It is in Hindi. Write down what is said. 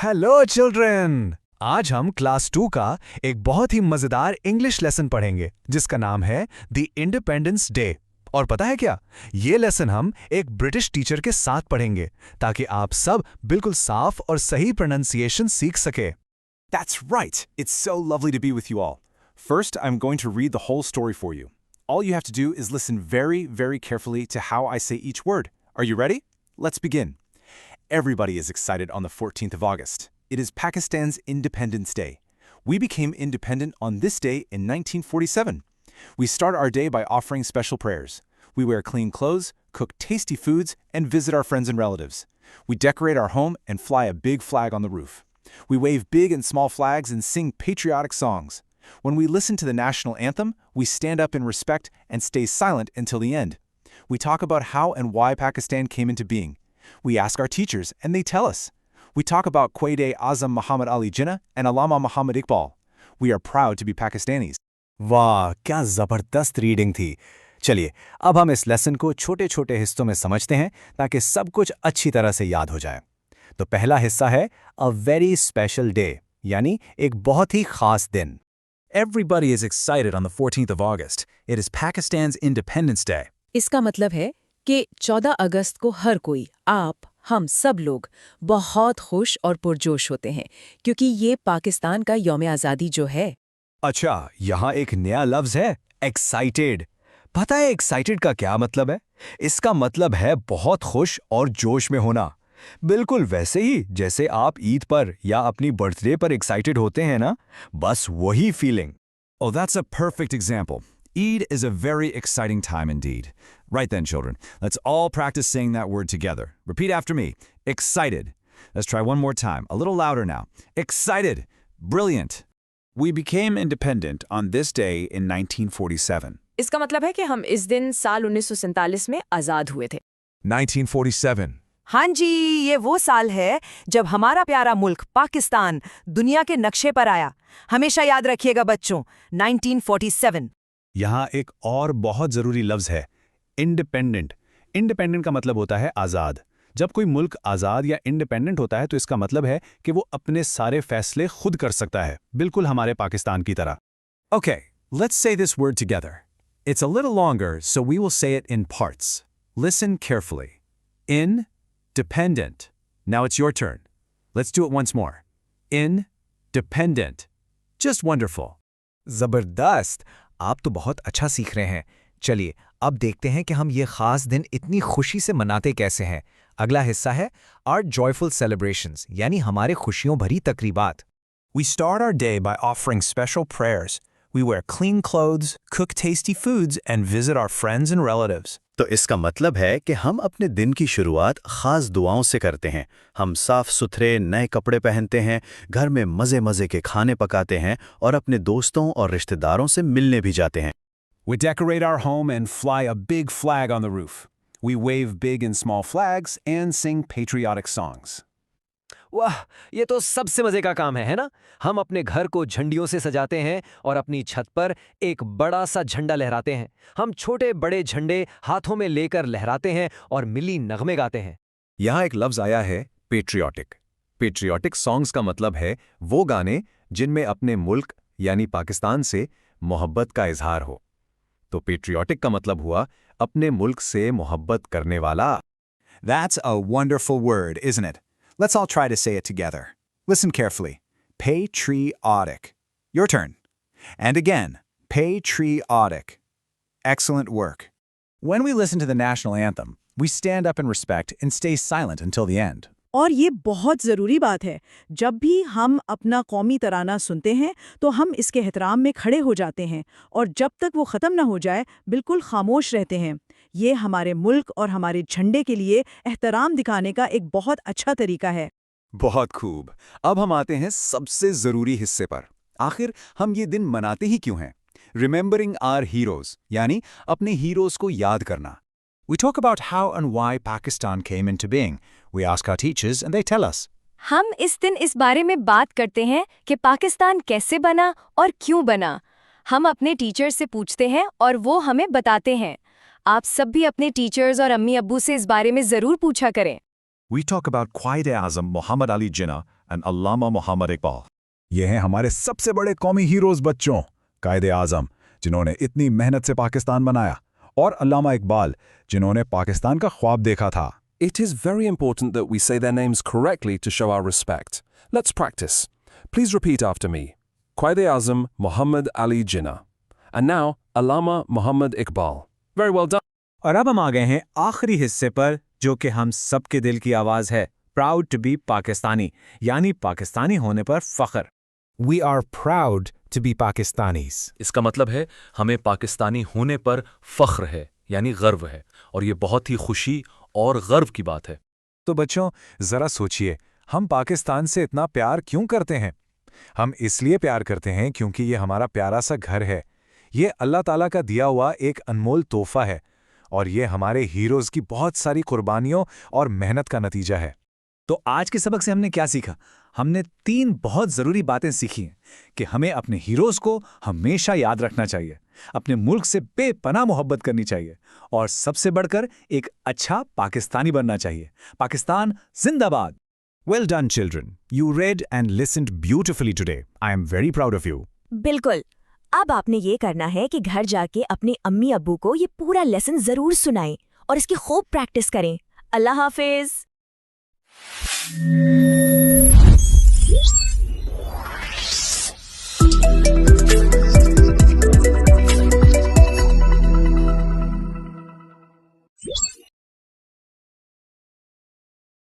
Hello children. आज हम क्लास 2 का एक बहुत ही मजेदार इंग्लिश लेसन पढ़ेंगे जिसका नाम है द इंडिपेंडेंस डे। और पता है क्या, ये लेसन हम एक ब्रिटिश टीचर के साथ पढ़ेंगे ताकि आप सब बिल्कुल साफ और सही प्रोनाउंसिएशन सीख सके। That's right! It's so lovely to be with you all. First, I'm going to read the whole story for you. All you have to do is listen very, very carefully to how I say each word. Are you ready? Let's begin. Everybody is excited on the 14th of August. It is Pakistan's Independence Day. We became independent on this day in 1947. We start our day by offering special prayers. We wear clean clothes, cook tasty foods, and visit our friends and relatives. We decorate our home and fly a big flag on the roof. We wave big and small flags and sing patriotic songs. When we listen to the national anthem, we stand up in respect and stay silent until the end. We talk about how and why Pakistan came into being. We ask our teachers and they tell us. We talk about Quaid-e-Azam Muhammad Ali Jinnah and Allama Muhammad Iqbal. We are proud to be Pakistanis. वाह, क्या जबरदस्त रीडिंग थी। चलिए अब हम इस लेसन को छोटे छोटे हिस्सों में समझते हैं ताकि सब कुछ अच्छी तरह से याद हो जाए। तो पहला हिस्सा है अ वेरी स्पेशल डे, यानी एक बहुत ही खास दिन। Everybody is excited on the 14th of August. It is Pakistan's Independence Day. इसका मतलब है कि 14 अगस्त को हर कोई, आप, हम सब लोग बहुत खुश और पुरजोश होते हैं क्योंकि ये पाकिस्तान का यौम आज़ादी जो है। अच्छा, यहाँ एक नया लफ्ज है, एक्साइटेड। पता है एक्साइटेड का क्या मतलब है? इसका मतलब है बहुत खुश और जोश में होना। बिल्कुल वैसे ही जैसे आप ईद पर या अपनी बर्थडे पर एक्साइटेड होते हैं ना, बस वही feeling. Oh, that's a perfect example. Eid is a very exciting time indeed. Right then, children, let's all practice saying that word together. Repeat after me. Excited. Let's try one more time. A little louder now. Excited. Brilliant. We became independent on this day in 1947. इसका मतलब है कि हम इस दिन साल 1947 में आज़ाद हुए थे। 1947. हाँ जी, ये वो साल है जब हमारा प्यारा मुल्क पाकिस्तान दुनिया के नक्शे पर आया। हमेशा याद रखिएगा बच्चों, 1947। यहाँ एक और बहुत जरूरी लफ्ज है, इंडिपेंडेंट। इंडिपेंडेंट का मतलब होता है आज़ाद। जब कोई मुल्क आज़ाद या इंडिपेंडेंट होता है तो इसका मतलब है कि वो अपने सारे फैसले खुद कर सकता है, बिल्कुल हमारे पाकिस्तान की तरह। Okay, let's say this word together. It's a little longer, so we will say it in parts. Listen carefully. Independent. Now it's your turn. Let's do it once more. Independent. Just wonderful. जबरदस्त, आप तो बहुत अच्छा सीख रहे हैं। चलिए अब देखते हैं कि हम ये खास दिन इतनी खुशी से मनाते कैसे हैं। अगला हिस्सा है आवर जॉयफुल सेलिब्रेशंस, यानी हमारे खुशियों भरी तकरीबात। We start our day by offering special prayers. We wear clean clothes, cook tasty foods, and visit our friends and relatives. तो इसका मतलब है कि हम अपने दिन की शुरुआत खास दुआओं से करते हैं। हम साफ सुथरे नए कपड़े पहनते हैं, घर में मज़े मज़े के खाने पकाते हैं और अपने दोस्तों और रिश्तेदारों से मिलने भी जाते हैं। We decorate our home and fly a big flag on the roof. We wave big and small flags and sing patriotic songs. वाह, ये तो सबसे मजे का काम है ना? हम अपने घर को झंडियों से सजाते हैं और अपनी छत पर एक बड़ा सा झंडा लहराते हैं। हम छोटे बड़े झंडे हाथों में लेकर लहराते हैं और मिली नगमे गाते हैं। यहाँ एक लफ्ज आया है, पेट्रियाटिक। पेट्रियाटिक सॉन्ग्स का मतलब है वो गाने जिनमें अपने मुल्क यानी पाकिस्तान से मोहब्बत का इजहार हो। तो पेट्रियाटिक का मतलब हुआ अपने मुल्क से मोहब्बत करने वाला। That's a wonderful word, isn't it? Let's all try to say it together. Listen carefully. Patriotic. Your turn. And again, patriotic. Excellent work. When we listen to the national anthem, we stand up in respect and stay silent until the end. और ये बहुत ज़रूरी बात है, जब भी हम अपना कौमी तराना सुनते हैं तो हम इसके एहतराम में खड़े हो जाते हैं और जब तक वो ख़त्म ना हो जाए बिल्कुल खामोश रहते हैं। ये हमारे मुल्क और हमारे झंडे के लिए एहतराम दिखाने का एक बहुत अच्छा तरीका है। बहुत खूब। अब हम आते हैं सबसे जरूरी हिस्से पर। आखिर हम ये दिन मनाते ही क्यों हैं? रिमेंबरिंग आवर हीरोज, यानी अपने हीरोज को याद करना। We talk about how and why Pakistan came into being. We ask our teachers and they tell us. हम इस दिन इस बारे में बात करते हैं कि पाकिस्तान कैसे बना और क्यों बना। हम अपने टीचर से पूछते हैं और वो हमें बताते हैं। आप सब भी अपने टीचर्स और अम्मी अब्बू से इस बारे में ज़रूर पूछा करें। We talk about Quaid-e-Azam Muhammad Ali Jinnah and Allama Muhammad Iqbal. ये हैं हमारे सबसे बड़े कौमी हीरोज बच्चों, कायदे आज़म जिन्होंने इतनी मेहनत से पाकिस्तान बनाया, और अल्लामा इकबाल जिन्होंने पाकिस्तान का ख्वाब देखा था। It is very important that we say their names correctly to show our respect. Let's practice. Please repeat after me. Quaid-e-Azam Muhammad Ali Jinnah. And now, Allama Muhammad Iqbal. Very well done. और अब हम आ गए हैं आखिरी हिस्से पर, जो कि हम सबके दिल की आवाज़ है, प्राउड टू बी पाकिस्तानी, यानी पाकिस्तानी होने पर फख्र। We are proud to be Pakistanis. इसका मतलब है हमें पाकिस्तानी होने पर फख्र है, यानी गर्व है, और ये बहुत ही खुशी और गर्व की बात है। तो बच्चों, जरा सोचिए, हम पाकिस्तान से इतना प्यार क्यों करते हैं? हम इसलिए प्यार करते हैं क्योंकि ये हमारा प्यारा सा घर है। ये अल्लाह ताला का दिया हुआ एक अनमोल तोहफा है, और ये हमारे हीरोज़ की बहुत सारी कुर्बानियों और मेहनत का नतीजा है। तो आज के सबक से हमने क्या सीखा? हमने 3 बहुत ज़रूरी बातें सीखी हैं कि हमें अपने हीरोज़ को हमेशा याद रखना चाहिए, अपने मुल्क से बेपनाह मोहब्बत करनी चाहिए, और सबसे बढ़कर एक अच्छा पाकिस्तानी बनना चाहिए। पाकिस्तान जिंदाबाद! Well done, children. You read and listened beautifully today. I am very proud of you. बिल्कुल। अब आपने ये करना है कि घर जाके अपने अम्मी अब्बू को ये पूरा लेसन ज़रूर सुनाएं और इसकी खूब प्रैक्टिस करें। अल्लाह हाफिज़।